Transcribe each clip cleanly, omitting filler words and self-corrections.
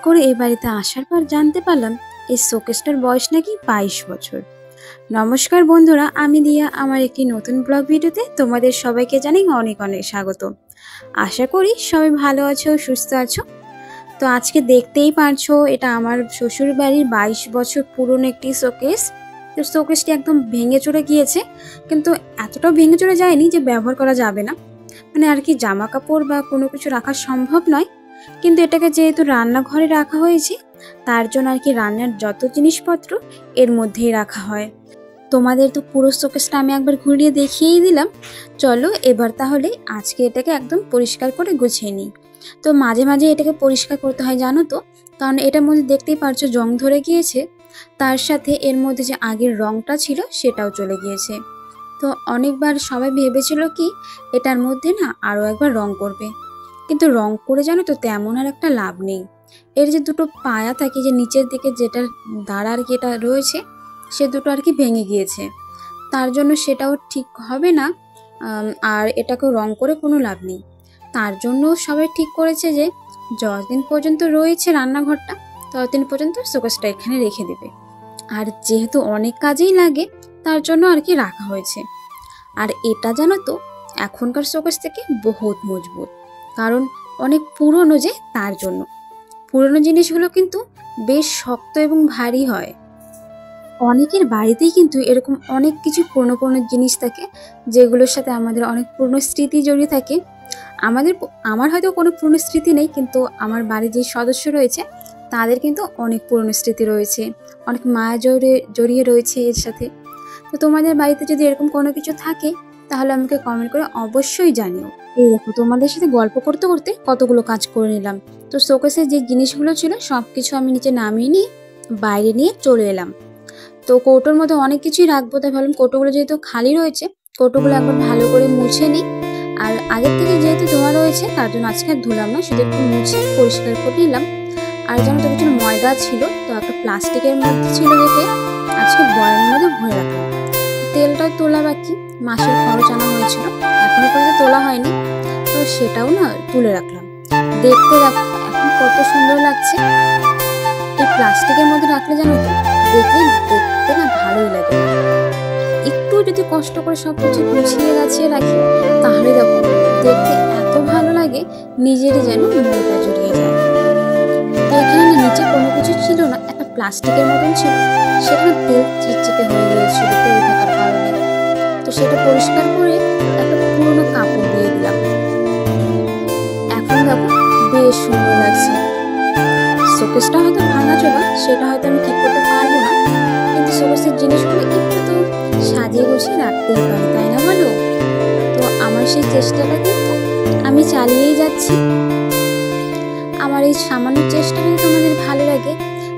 করে এই বাড়িতে আসার পর জানতে পারলাম এই শোকেসটার বয়স নাকি 22 বছর। নমস্কার বন্ধুরা, আমি দিয়া আমার একটি নতুন ব্লগ ভিডিওতে তোমাদের সবাইকে জানাই অনেক অনেক স্বাগত। আশা করি সবাই ভালো আছো, সুস্থ আছো। তো আজকে দেখতেই পারছো এটা আমার শ্বশুর বাড়ির 22 বছর পুরনো একটি শোকেস। তো শোকেসটি একদম ভেঙে চড়ে গিয়েছে, কিন্তু এতটাও ভেঙে চড়ে যায়নি যে ব্যবহার করা যাবে না, মানে আর কি জামা কাপড় বা কোনো কিছু রাখা সম্ভব নয়। কিন্তু এটাকে যেহেতু রান্নাঘরে রাখা হয়েছে, তার জন্য আর কি রান্নার যত জিনিসপত্র এর মধ্যেই রাখা হয়। তোমাদের তো পুরো শোকেসটা আমি একবার ঘুরিয়ে দেখিয়েই দিলাম। চলো এবার তাহলে আজকে এটাকে একদম পরিষ্কার করে গুছিয়ে নিই। তো মাঝে মাঝে এটাকে পরিষ্কার করতে হয় জানো তো, কারণ এটার মধ্যে দেখতেই পারছো জং ধরে গিয়েছে, তার সাথে এর মধ্যে যে আগের রঙটা ছিল সেটাও চলে গিয়েছে। তো অনেকবার সবাই ভেবেছিল কি এটার মধ্যে না আরও একবার রং করবে, কিন্তু রং করে জানো তো তেমন আর একটা লাভ নেই। এর যে দুটো পায়া থাকে, যে নিচের দিকে যেটা দাঁড়া আর কি এটা রয়েছে, সে দুটো আর কি ভেঙে গিয়েছে, তার জন্য সেটাও ঠিক হবে না। আর এটাকেও রং করে কোনো লাভ নেই। তার জন্য সবাই ঠিক করেছে যে যতদিন পর্যন্ত রয়েছে রান্নাঘরটা ততদিন পর্যন্ত শোকেসটা এখানে রেখে দেবে। আর যেহেতু অনেক কাজেই লাগে তার জন্য আর কি রাখা হয়েছে। আর এটা জানো তো এখনকার শোকেস থেকে বহুত মজবুত, কারণ অনেক পুরনো যে, তার জন্য। পুরনো জিনিসগুলো কিন্তু বেশ শক্ত এবং ভারী হয়। অনেকের বাড়িতেই কিন্তু এরকম অনেক কিছু পুরনো পুরনো জিনিস থাকে, যেগুলোর সাথে আমাদের অনেক পুরনো স্মৃতি জড়িয়ে থাকে। আমার হয়তো কোনো পুরনো স্মৃতি নেই, কিন্তু আমার বাড়ির যে সদস্য রয়েছে তাদের কিন্তু অনেক পুরনো স্মৃতি রয়েছে, অনেক মায়া জড়িয়ে রয়েছে এর সাথে। তো তোমাদের বাড়িতে যদি এরকম কোনো কিছু থাকে তাহলে আমাকে কমেন্ট করে অবশ্যই জানিও। এই দেখো তোমাদের সাথে গল্প করতে করতে কতগুলো কাজ করে নিলাম। তো শোকেসে যে জিনিসগুলো ছিল সব কিছু আমি নিচে নামিয়ে নিয়ে বাইরে নিয়ে চলে এলাম। তো কৌটোর মধ্যে অনেক কিছুই রাখবো, তাই ভাবলাম কৌটোগুলো যেহেতু খালি রয়েছে কৌটোগুলো একবার ভালো করে মুছে নিই। আর আগের থেকে যেহেতু ধোয়া রয়েছে তার জন্য আজকে আর ধুলাম না, শুধু একটু মুছে পরিষ্কার করে নিলাম। আর যেন তো কিছু ময়দা ছিল, তো একটা প্লাস্টিকের মধ্যে ছিল দেখে আজকে বয়ামের মধ্যে ভরে রাখলাম। তেলটাও তোলা বাকি, মাসের খরচ আনা হয়েছিল, এখনো পর্যন্ত তোলা হয়নি, তো সেটাও না তুলে রাখলাম। দেখতে দেখো এখন কত সুন্দর লাগছে। এই প্লাস্টিকের মধ্যে রাখলে জানো তো দেখতে না ভালোই লাগে। একটু যদি কষ্ট করে সব কিছু গুছিয়ে গাছিয়ে রাখি তাহলে দেখো দেখতে এত ভালো লাগে, নিজেরই যেন মনটা জড়িয়ে যায়। তো এখানে নিচে কোনো কিছু ছিল না, একটা প্লাস্টিকের মতন ছিল, সেখানে তেল চিটচিটে হয়ে গিয়েছিল তেল থাকার কারণে। তো সেটা পরিষ্কার করে একটা পুরোনো কাপড় দিয়ে দিলাম। এখন দেখো বেশ সুন্দর লাগছে। শোকেসটা হয়তো ভাঙা চোলা, সেটা হয়তো আমি ঠিক করতে পারবো না, কিন্তু শোকেসের জিনিসগুলো একটু তো সাজিয়ে গুছিয়ে রাখতেই পারি, তাই না বলো? তো আমার সেই চেষ্টাটা কিন্তু আমি চালিয়েই যাচ্ছি। আমার এই সামান্য চেষ্টা যদি তোমাদের ভালো লাগে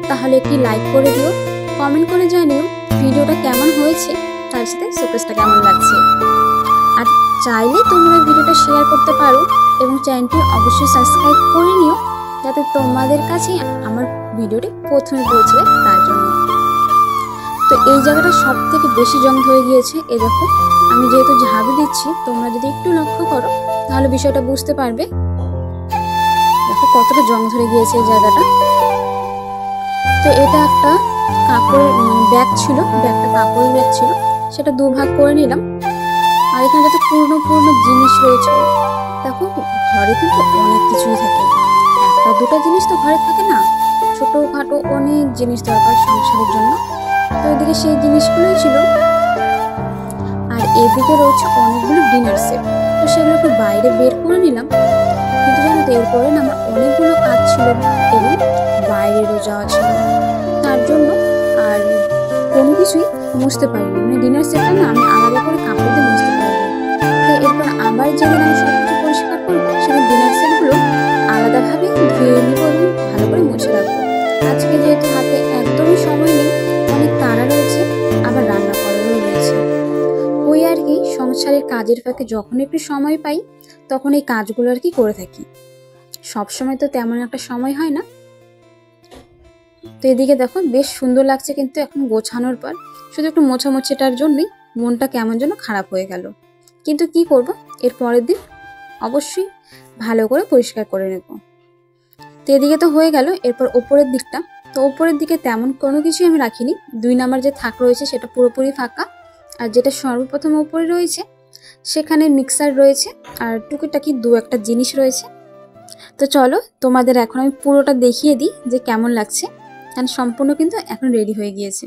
তাহলে একটি লাইক করে দিও, কমেন্ট করে জানিও ভিডিওটা কেমন হয়েছে, তার সাথে শোকেসটা কেমন লাগছে। আর চাইলে তোমরা ভিডিওটা শেয়ার করতে পারো এবং চ্যানেলটি অবশ্যই সাবস্ক্রাইব করে নিও, যাতে তোমাদের কাছে আমার ভিডিওটি প্রথমে পৌঁছে তার জন্য। তো এই জায়গাটা সব থেকে বেশি জং ধরে গিয়েছে, এ দেখো আমি যেহেতু ঝাড়ু দিচ্ছি, তোমরা যদি একটু লক্ষ্য করো তাহলে বিষয়টা বুঝতে পারবে। দেখো কতটা জং ধরে গিয়েছে এই জায়গাটা। তো এটা একটা কাপড়ের ব্যাগ ছিল, ব্যাগটা কাপড়ের ব্যাগ ছিল, সেটা দুভাগ করে নিলাম। আর এখানে যত পুরনো পুরনো জিনিস রয়েছে, দেখো ঘরে কিন্তু অনেক কিছুই থাকে, একটা দুটো জিনিস তো ঘরে থাকে না, ছোটোখাটো অনেক জিনিস দরকার সংসারের জন্য। তো এদিকে সেই জিনিসগুলোই ছিল, আর এদিকে রয়েছে অনেকগুলো ডিনার সেট, তো সেগুলো একটু বাইরে বের করে নিলাম। কিন্তু জানো তো এরপরে না আমার অনেকগুলো কাজ ছিল এবং বাইরেরও যাওয়া ছিল, তার জন্য আর কোনো কিছুই মুছতে পারিনি। মানে ডিনার সেটটা না আমি আলাদা করে কাপড় দিয়ে মুছতে পারিনি। তো এরপর আবার যেদিন আমি সব কিছু পরিষ্কার করবো সেদিন ডিনার সেটগুলো আলাদাভাবে ধুয়ে নিব এবং ভালো করে মুছে রাখবো। আজকে যেহেতু হাতে একদমই সময় নেই, অনেক তাড়া রয়েছে, আবার রান্না করারও রয়েছে, ওই আর কি সংসারের কাজের ফাঁকে যখন একটু সময় পাই তখন এই কাজগুলো আর কি করে থাকি। সব সময় তো তেমন একটা সময় হয় না। তো এদিকে দেখো বেশ সুন্দর লাগছে, কিন্তু এখন গোছানোর পর শুধু একটু মোছামুছিটার জন্যই মনটা কেমন যেন খারাপ হয়ে গেল। কিন্তু কি করব, এর পরের দিন অবশ্যই ভালো করে পরিষ্কার করে নেব। তো এদিকে তো হয়ে গেল। এরপর ওপরের দিকটা, তো ওপরের দিকে তেমন কোনো কিছুই আমি রাখিনি। 2 নাম্বার যে থাক রয়েছে সেটা পুরোপুরি ফাঁকা, আর যেটা সর্বপ্রথম ওপরে রয়েছে সেখানে মিক্সার রয়েছে আর টুকিটাকি 2-1টা জিনিস রয়েছে। তো চলো তোমাদের এখন আমি পুরোটা দেখিয়ে দিই যে কেমন লাগছে, কারণ সম্পূর্ণ কিন্তু এখন রেডি হয়ে গিয়েছে।